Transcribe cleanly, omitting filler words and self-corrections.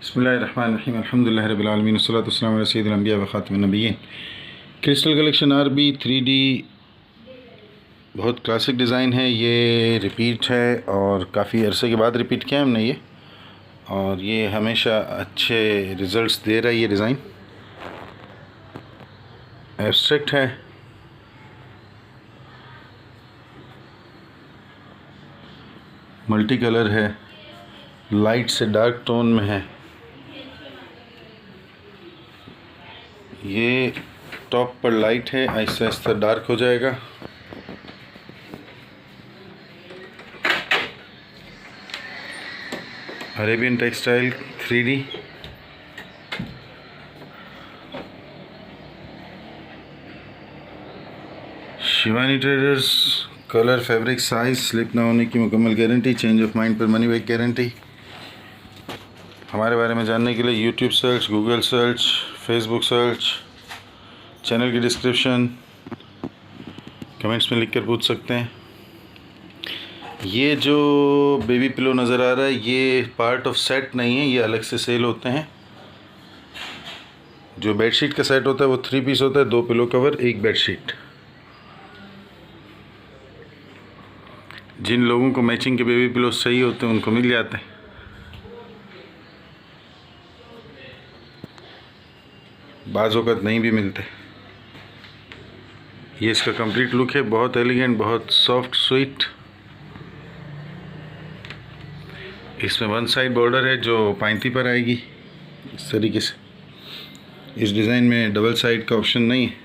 बिस्मिल्लाहिर्रहमानिर्रहीम अल्हम्दुलिल्लाहि रब्बिल आलमीन वस्सलातु वस्सलामु अला सय्यिदिल अंबिया व खातिमिन नबिय्यीन। क्रिस्टल कलेक्शन आरबी 3D बहुत क्लासिक डिज़ाइन है। ये रिपीट है और काफ़ी अरसे के बाद रिपीट किया हमने ये, और ये हमेशा अच्छे रिज़ल्ट्स दे रहा है। ये डिज़ाइन एब्स्ट्रैक्ट है, मल्टी कलर है, लाइट से डार्क टोन में है। ये टॉप पर लाइट है, आहिस्ता आहिस्ता डार्क हो जाएगा। Arabian textile 3D Shivani traders. Colour, fabric, size slip ना होने की मुकम्मल गारंटी। चेंज ऑफ माइंड पर मनी बैक गारंटी। हमारे बारे में जानने के लिए YouTube search, Google search, Facebook search, channel की डिस्क्रिप्शन, कमेंट्स में लिखकर पूछ सकते हैं। ये जो बेबी पिलो नज़र आ रहा है ये पार्ट ऑफ सेट नहीं है, ये अलग से सेल होते हैं। जो बेडशीट का सेट होता है वो 3 पीस होता है, 2 पिलो कवर, 1 बेडशीट। जिन लोगों को मैचिंग के बेबी पिलो सही होते हैं उनको मिल जाते हैं। बाज़ वक़्त नहीं भी मिलते। ये इसका कंप्लीट लुक है, बहुत एलिगेंट, बहुत सॉफ्ट स्वीट। इसमें 1 साइड बॉर्डर है जो पाइंती पर आएगी इस तरीके से। इस डिज़ाइन में डबल साइड का ऑप्शन नहीं है।